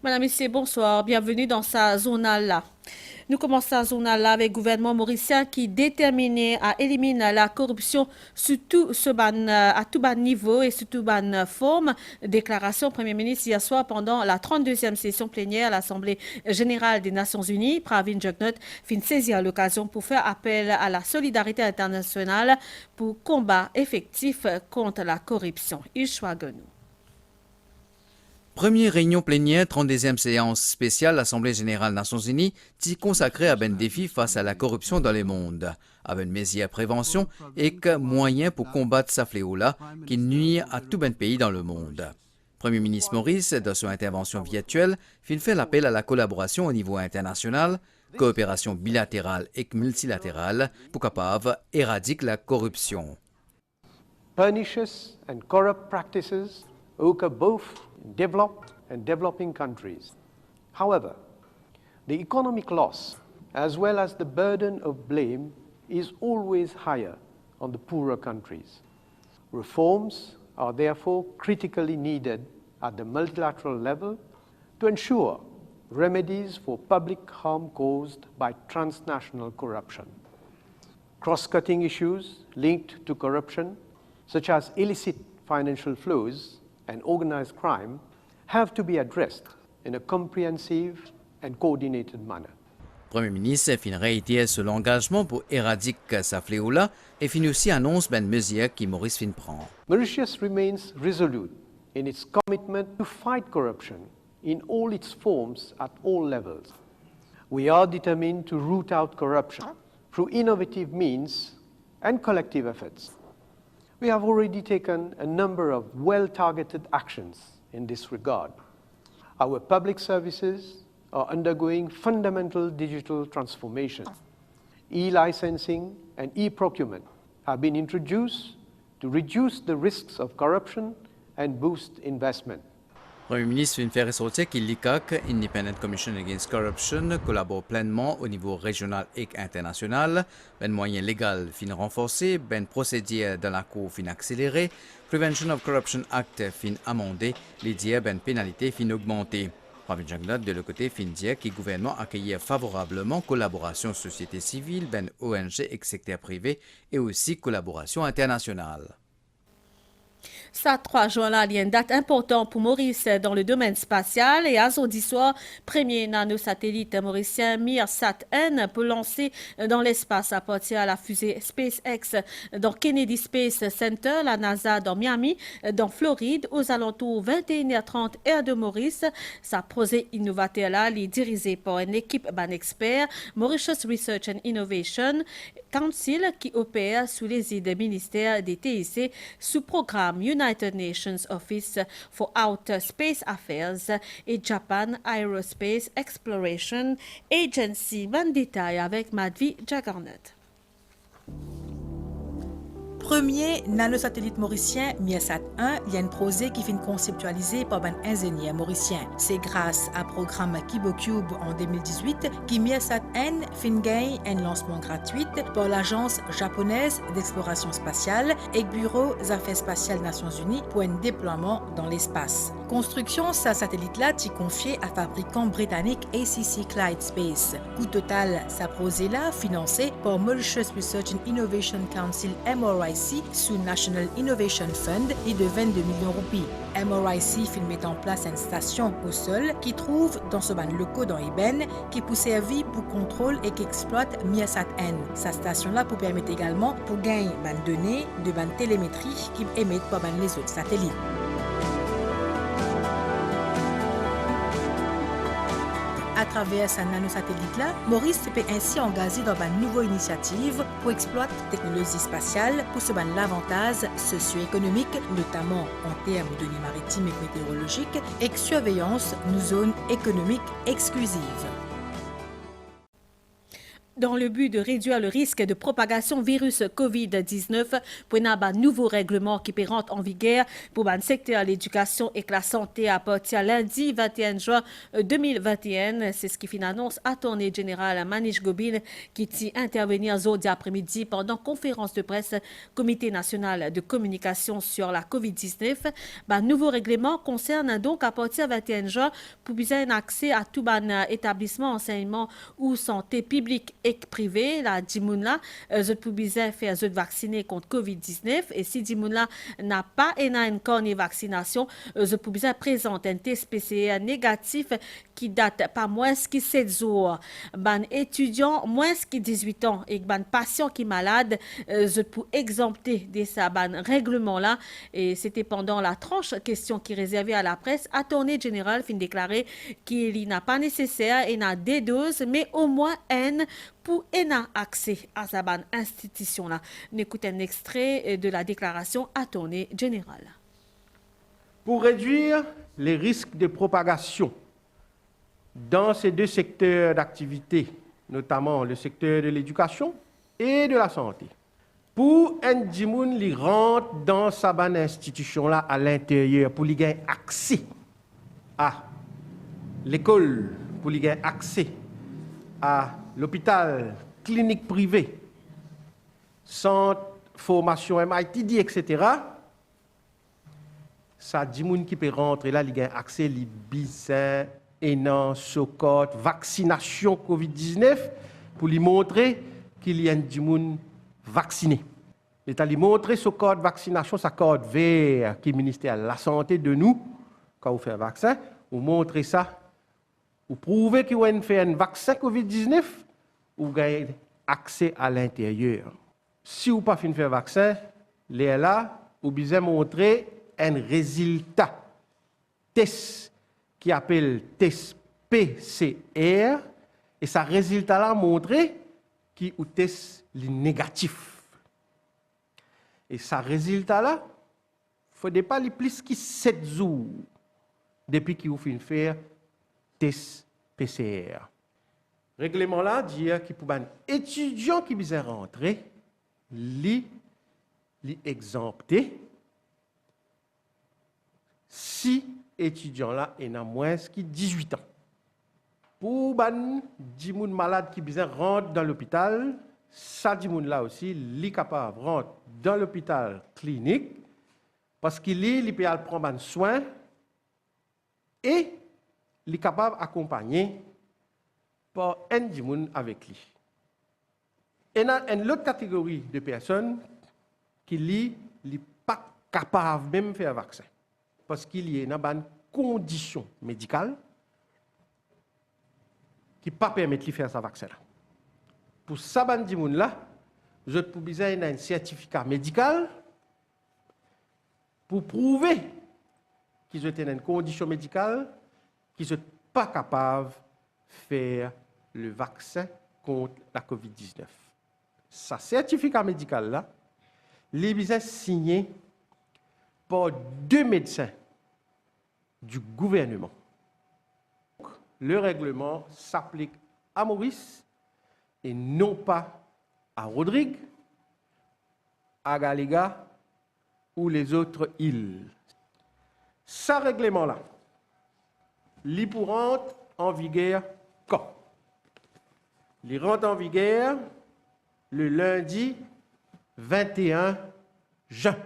Madame, Messieurs, bonsoir. Bienvenue dans sa zone-là. Nous commençons sa zone-là avec le gouvernement mauricien qui est déterminé à éliminer la corruption à tout bas niveau et sur tout bas forme. Déclaration Premier ministre hier soir pendant la 32e session plénière à l'Assemblée générale des Nations Unies. Pravin Jugnauth fin saisir l'occasion pour faire appel à la solidarité internationale pour combat effectif contre la corruption. Ishwagenou. Première réunion plénière, 32e séance spéciale l'Assemblée générale des Nations Unies, qui consacrée à un défi face à la corruption dans le monde, avec une mesure de prévention et que moyen pour combattre ce fléau-là qui nuit à tout un pays dans le monde. Premier ministre Maurice, dans son intervention virtuelle, fait l'appel à la collaboration au niveau international, coopération bilatérale et multilatérale pour capable éradiquer la corruption. Pernicious and corrupt practices occur both in developed and developing countries. However, the economic loss as well as the burden of blame is always higher on the poorer countries. Reforms are therefore critically needed at the multilateral level to ensure remedies for public harm caused by transnational corruption. Cross-cutting issues linked to corruption, such as illicit financial flows and organized crime, have to be addressed in a comprehensive and coordinated manner. Premier ministre fin réitère son engagement pour éradiquer ce fléau-là et fin aussi annonce une mesure qui Maurice fin prend. Mauritius remains resolute in its commitment to fight corruption in all its forms at all levels. We are determined to root out corruption through innovative means and collective efforts. We have already taken a number of well-targeted actions in this regard. Our public services are undergoing fundamental digital transformation. E-licensing and e-procurement have been introduced to reduce the risks of corruption and boost investment. Premier ministre vient faire ressortir que l'ICAC, Independent Commission Against Corruption, collabore pleinement au niveau régional et international, ben moyen légal fin renforcé, ben procédure dans la cour fin accéléré, Prevention of Corruption Act fin amendé, les dieux ben pénalité fin augmenté. Pravin Jugnauth de le côté fin dire que le gouvernement accueille favorablement collaboration société civile, ben ONG et secteur privé et aussi collaboration internationale. Ça, 3 juin, là, il y a une date importante pour Maurice dans le domaine spatial et à jeudi soir, premier nanosatellite mauricien Mirsat-N pour lancer dans l'espace à partir de la fusée SpaceX dans Kennedy Space Center, la NASA dans Miami, dans Floride, aux alentours 21h30 heure de Maurice. Sa projet innovateur là, il est dirigé par une équipe d'experts, Mauritius Research and Innovation Council, qui opère sous les aides du ministère des TIC sous programme United Nations Office for Outer Space Affairs et Japan Aerospace Exploration Agency. Bon détail avec Madhvi Jagannath. Premier nanosatellite mauricien Mirsat-1, il y a une projet qui finit conceptualisée par un ingénieur mauricien. C'est grâce à programme KiboCube en 2018 que Mirsat-N fin gagne un lancement gratuit par l'agence japonaise d'exploration spatiale et Bureau des affaires spatiales Nations Unies pour un déploiement dans l'espace. Construction sa satellite-là est confiée à fabricant britannique ACC Clyde Space. Coût total sa projet-là financé par Mauritius Research and Innovation Council MRIC sous National Innovation Fund et de 22 millions de roupies. MRIC fait mettre en place une station au sol qui trouve dans ce ban locaux dans Eben qui peut servir pour contrôle et qui exploite Mirsat-N. Sa station-là peut permettre également pour gagner des données de ban télémétrie qui émettent par les autres satellites. À travers sa nanosatellite-là, Maurice peut ainsi engager dans une nouvelle initiative pour exploiter la technologie spatiale pour se donner l'avantage socio-économique, notamment en termes de données maritimes et météorologiques, et surveillance d'une zone économique exclusive. Dans le but de réduire le risque de propagation virus COVID-19, pour un nouveau règlement qui rentre en vigueur pour le secteur de l'éducation et de la santé à partir lundi 21 juin 2021. C'est ce qui fait une annonce attorney général Manish Gobin qui dit intervenir aujourd'hui après-midi pendant conférence de presse Comité national de communication sur la COVID-19. Le nouveau règlement concerne donc à partir du 21 juin pour bien accès à tout établissement, enseignement ou santé publique et privé. La Dimoun là, je peux bien faire je vacciner contre COVID-19 et si Dimoun là n'a pas une cornée vaccination, je peux bien présenter un test PCR négatif qui date pas moins que 7 jours. Ban étudiant moins que 18 ans et ban patient qui est malade, je peux exempter de ça ban règlement là et c'était pendant la tranche question qui est réservée à la presse. Attorney général fin déclaré qu'il n'a pas nécessaire et n'a des doses mais au moins N pour avoir accès à sa institution-là. On écoute un extrait de la déclaration attorney général. Pour réduire les risques de propagation dans ces deux secteurs d'activité, notamment le secteur de l'éducation et de la santé, pour un Dimoun qui rentre dans sa institution-là à l'intérieur, pour lui gagner accès à l'école, pour lui gagner accès à l'hôpital, clinique privée, centre formation MITD, etc., ça dit moun qui peut rentrer là, il a accès à l'ibicin, ENAN, SOCOT, vaccination COVID-19, pour lui montrer qu'il y a un moun vacciné. L'État lui montrer ce code vaccination, sa code vert qui est ministère de la Santé de nous, quand vous faites un vaccin, vous montrez ça, vous prouvez que vous fait un vaccin COVID-19, vous gagnez accès à l'intérieur. Si vous n'avez pas fait un vaccin, là, vous devez montrer un résultat test qui appelle test PCR et ce résultat-là montre qu'il est test négatif. Et ce résultat-là, il ne faut pas plus que 7 jours depuis qu'il vous fait faire test PCR. Le règlement là dit que pour un étudiant qui vient rentrer, li exempté si étudiant là est moins que 18 ans. Pour ban 10 moun malade qui vient rentrer dans l'hôpital, ça 10 moun là aussi, li capable rentrer dans l'hôpital clinique parce qu'il li peut prendre soin et li capable accompagner par un 10 moun avec lui. Et il y a une autre catégorie de personnes qui ne sont pas capables même de faire un vaccin. Parce qu'il y a une condition médicale qui ne pas permettre de faire ce vaccin. Pour ça, je peux besoin d'un certificat médical pour prouver qu'ils ont une condition médicale qu'ils ne sont pas capables de faire le vaccin contre la COVID-19. Ce certificat médical-là, il est signé par 2 médecins du gouvernement. Le règlement s'applique à Maurice et non pas à Rodrigue, à Galéga ou les autres îles. Ce règlement-là, il rentre en vigueur quand? Il rentre en vigueur le lundi 21 juin.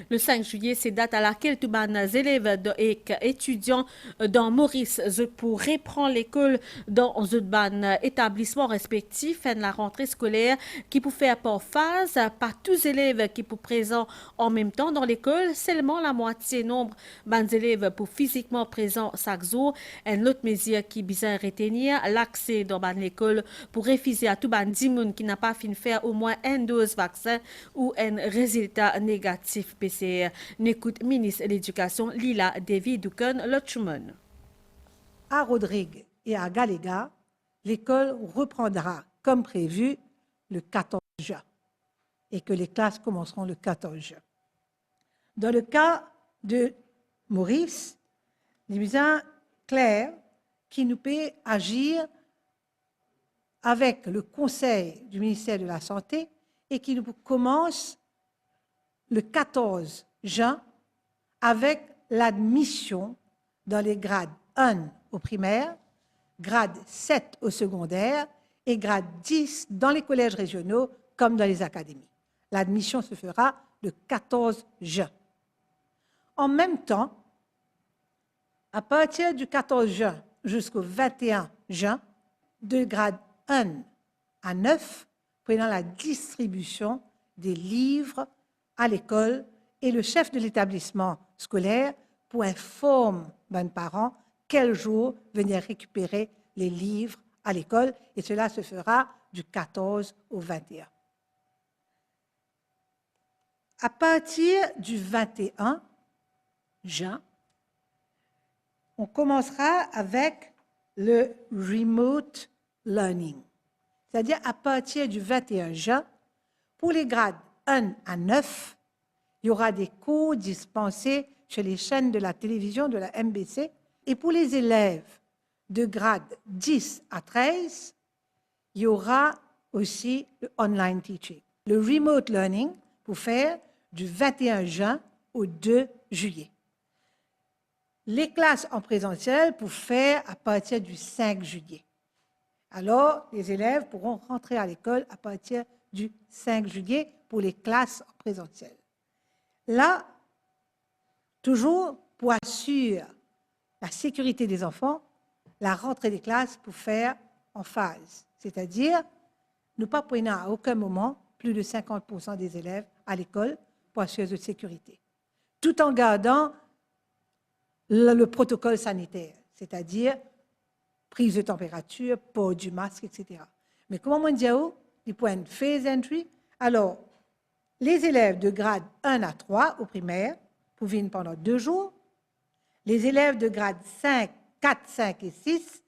Le 5 juillet, c'est date à laquelle tous les élèves et étudiants dans Maurice pourraient reprendre l'école dans un établissement respectif à la rentrée scolaire qui peut faire par phase, pas tous les élèves qui sont présents en même temps dans l'école, seulement la moitié nombre des élèves pour physiquement présents chaque jour. Une autre mesure qui besoin retenir l'accès dans l'école pour refuser à tout le monde qui n'a pas fini de faire au moins une dose vaccin ou un résultat négatif PCR. N'écoute ministre de l'Éducation Lila David Dukan Lotchman. À Rodrigue et à Galéga, l'école reprendra comme prévu le 14 juin et que les classes commenceront le 14 juin. Dans le cas de Maurice, il est bien clair qu'il nous peut agir avec le conseil du ministère de la Santé et qui commence le 14 juin avec l'admission dans les grades 1 au primaire, grade 7 au secondaire et grade 10 dans les collèges régionaux comme dans les académies. L'admission se fera le 14 juin. En même temps, à partir du 14 juin jusqu'au 21 juin, de grade 1 à 9, prenant la distribution des livres à l'école et le chef de l'établissement scolaire pour informer les parents quel jour venir récupérer les livres à l'école et cela se fera du 14 au 21. À partir du 21 juin, on commencera avec le remote learning. C'est-à-dire à partir du 21 juin, pour les grades 1 à 9, il y aura des cours dispensés chez les chaînes de la télévision de la MBC. Et pour les élèves de grade 10 à 13, il y aura aussi le online teaching. Le remote learning pour faire du 21 juin au 2 juillet. Les classes en présentiel pour faire à partir du 5 juillet. Alors, les élèves pourront rentrer à l'école à partir du 5 juillet pour les classes en présentiel. Là, toujours pour assurer la sécurité des enfants, la rentrée des classes pour faire en phase, c'est-à-dire ne pas prendre à aucun moment plus de 50% des élèves à l'école pour assurer de sécurité, tout en gardant le protocole sanitaire, c'est-à-dire prise de température, port du masque, etc. Mais comment on dit, ils prennent phase entry. Alors, les élèves de grade 1 à 3 au primaire pour venir pendant 2 jours. Les élèves de grade 5, 4, 5 et 6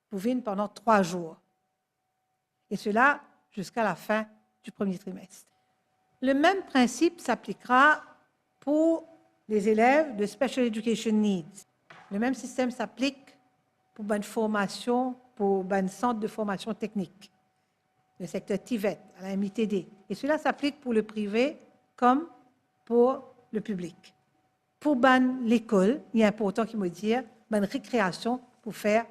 pour venir pendant 3 jours. Et cela jusqu'à la fin du premier trimestre. Le même principe s'appliquera pour les élèves de Special Education Needs. Le même système s'applique pour une formation, pour un centre de formation technique, le secteur TVET, à la MITD. Et cela s'applique pour le privé comme pour le public. Pour l'école, il est important qu'il me dise une récréation pour faire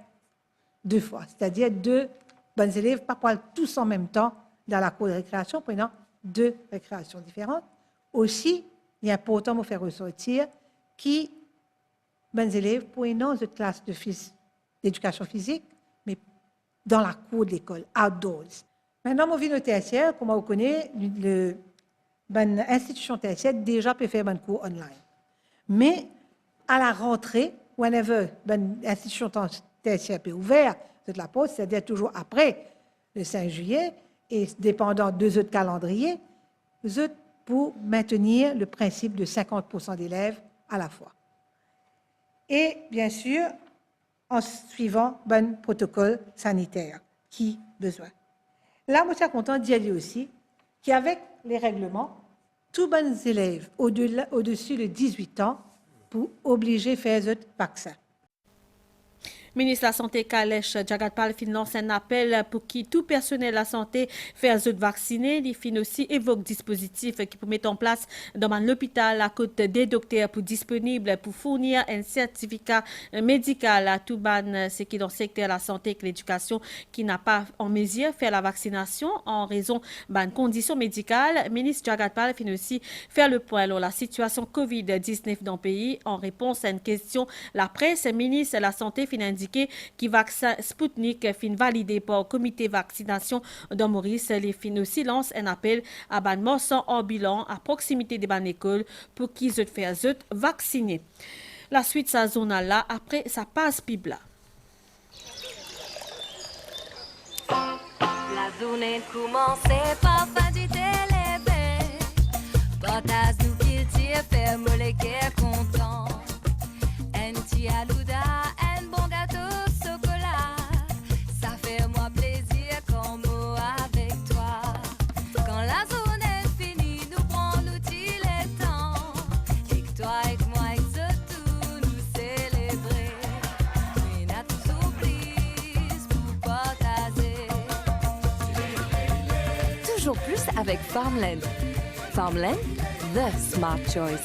2 fois, c'est-à-dire 2 bons élèves, pas tous en même temps dans la cour de récréation, prenant 2 récréations différentes. Aussi, il est important de faire ressortir qui bons élèves pour une autre classe d'éducation physique, mais dans la cour de l'école, outdoors. Maintenant, on vient au tertiaire, comme on connaît, l'institution tertiaire déjà peut faire un cours online. Mais à la rentrée, whenever l'institution tertiaire est ouverte, c'est la pause, c'est-à-dire toujours après le 5 juillet, et dépendant de autres calendriers, pour maintenir le principe de 50% d'élèves à la fois. Et bien sûr, en suivant un protocole sanitaire qui besoin. Là, je suis content d'y aller aussi, qu'avec les règlements, tous les élèves au-dessus de 18 ans pour obliger à faire le vaccin. Ministre de la Santé Kalesh Jagatpal lance un appel pour que tout personnel de la santé fasse vacciner. Il fin aussi évoque dispositifs qui peut mettre en place dans l'hôpital à côté des docteurs pour disponibles pour fournir un certificat médical à tout ce qui est dans le secteur de la santé et de l'éducation qui n'a pas en mesure de faire la vaccination en raison de conditions médicales. Ministre Jagatpal fin aussi faire le point sur la situation COVID-19 dans le pays en réponse à une question. La presse, ministre de la Santé fin indiqué qui vaccin Sputnik fin validé par le comité vaccination de Maurice. Les fin aussi lance un appel à ban morceaux hors bilan à proximité des ban écoles pour qu'ils se fassent vacciner. La suite sa zone là après ça passe pibla. La journée commençait par faire du télébé. Partage nous qu'il tire, faire mollet content. Un petit alouda, un bon gâteau au chocolat. Ça fait moi plaisir comme mot avec toi. Quand la zone est finie, nous prenons l'outil les temps. Et que toi et que moi, et que tout nous célébrer. Mais n'a tout surprise pour partager. toujours plus avec Farmland. Farmland, the smart choice.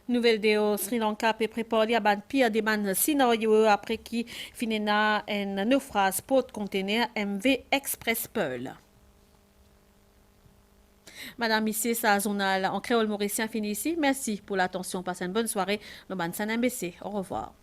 Nouvelle de Sri Lanka peut préparer à ban pire des man scénario après qui finira un naufrage porte-conteneur MV Express Pearl. Madame, ici, ça journal en créole mauricien fini ici. Merci pour l'attention. Passez une bonne soirée. Le ban MBC. Au revoir.